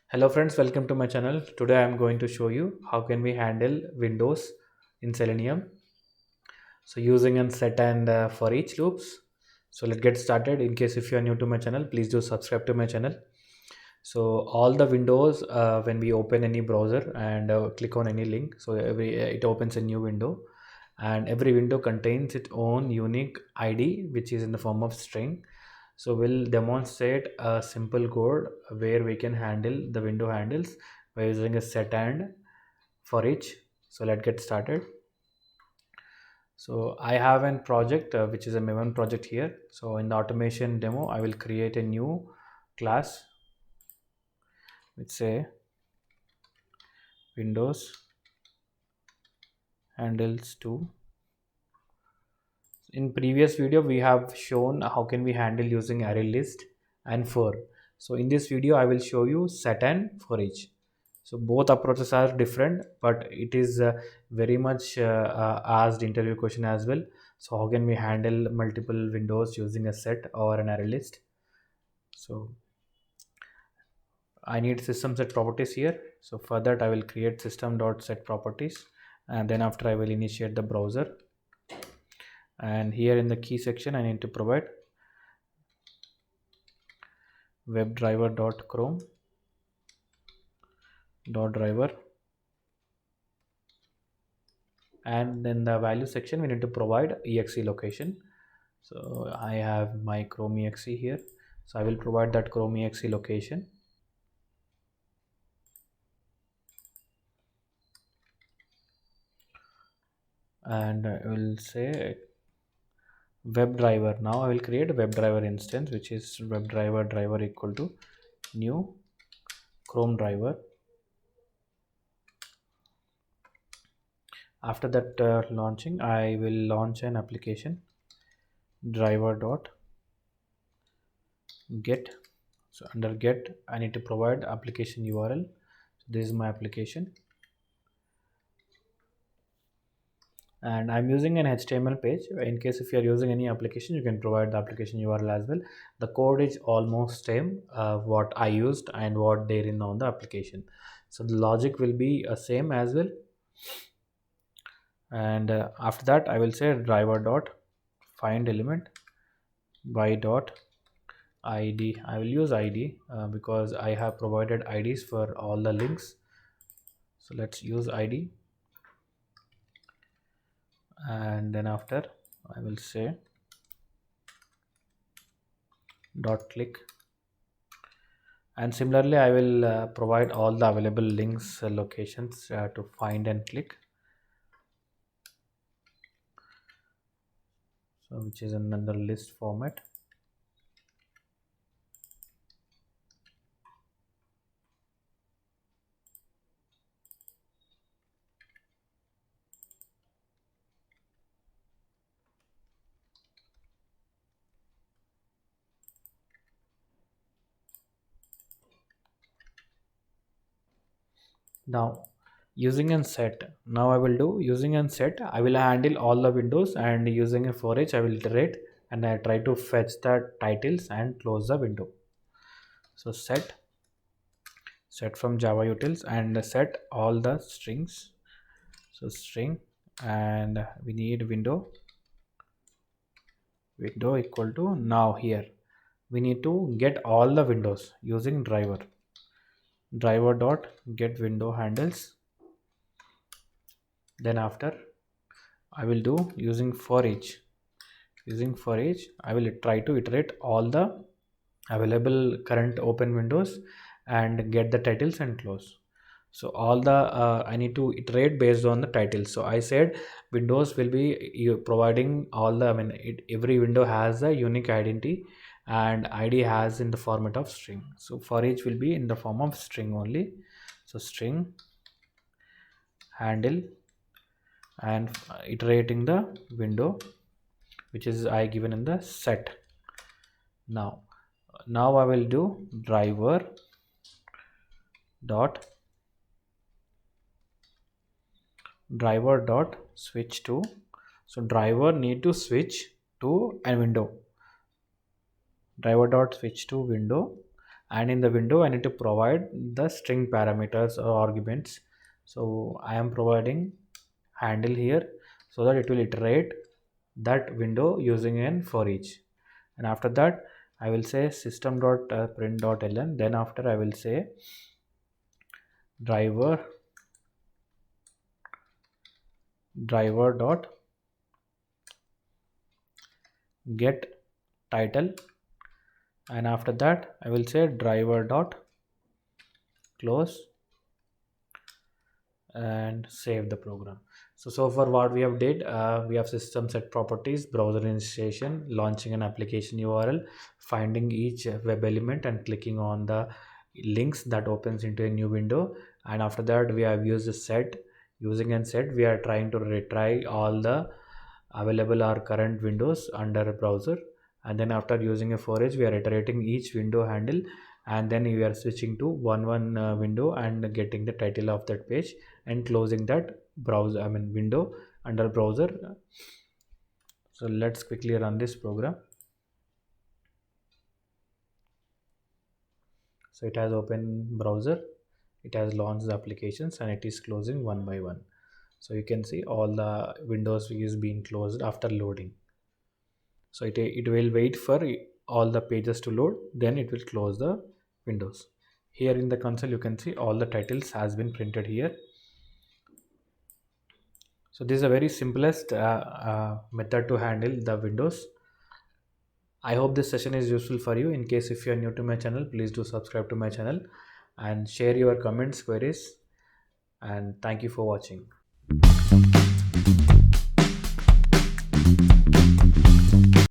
Hello friends, welcome to my channel. Today I am going to show you how can we handle windows in Selenium. So using and set and for each loops. So let's get started. In case if you are new to my channel, please do subscribe to my channel. So all the windows when we open any browser and click on any link, so it opens a new window, and every window contains its own unique ID which is in the form of string. So we'll demonstrate a simple code where we can handle the window handles by using a set and for each. So let's get started. So I have a project which is a Maven project here. So in the automation demo, I will create a new class which say Windows handles to. In previous video, we have shown how can we handle using array list and for. So in this video, I will show you set and for each. So both approaches are different, but it is very much asked interview question as well. So how can we handle multiple windows using a set or an array list? So I need system set properties here. So for that I will create system.set properties, and then after I will initiate the browser, and here in the key section I need to provide webdriver.chrome dot driver, and then the value section we need to provide exe location. So I have my chrome exe here, so I will provide that chrome exe location. And I will say WebDriver. Now I will create a WebDriver instance, which is WebDriver driver equal to new Chrome driver. After that launching, I will launch an application driver dot get. So under get, I need to provide application URL. So this is my application, and I'm using an HTML page. In case if you are using any application, you can provide the application URL as well. The code is almost same what I used and what there in on the application. So the logic will be same as well. And after that I will say driver dot find element by dot id. I will use id because I have provided IDs for all the links. So let's use id, and then after I will say dot click, and similarly I will provide all the available links locations to find and click, so which is in another list format. Now using and set, now I will do using and set. I will handle all the windows, and using a for each I will iterate, and I try to fetch the titles and close the window. So set from Java utils and set all the strings. So string, and we need window equal to, now here we need to get all the windows using driver dot get window handles. Then after I will do using for each. I will try to iterate all the available current open windows and get the titles and close. So all the I need to iterate based on the titles. So I said windows will be providing all the, every window has a unique identity, and id has in the format of string. So for each will be in the form of string only. So string handle, and iterating the window which is I given in the set. Now I will do driver dot switch to. So driver need to switch to a window. Driver dot switch to window, and in the window I need to provide the string parameters or arguments. So I am providing handle here so that it will iterate that window using an for each. And after that I will say system.print.ln. Then after I will say driver dot get title, and after that I will say driver dot close and save the program. So far what we have did, we have system set properties, browser initiation, launching an application URL, finding each web element and clicking on the links that opens into a new window. And after that we have used a set. Using a set we are trying to retry all the available or current windows under a browser, and then after using a for each we are iterating each window handle, and then we are switching to one window and getting the title of that page and closing that browser, I mean window under browser. So let's quickly run this program. So it has opened browser, it has launched the applications, and it is closing one by one. So you can see all the windows is being closed after loading. So it will wait for all the pages to load, then it will close the windows. Here in the console you can see all the titles has been printed here. So this is a very simplest method to handle the windows. I hope this session is useful for you. In case if you are new to my channel, please do subscribe to my channel and share your comments, queries, and thank you for watching.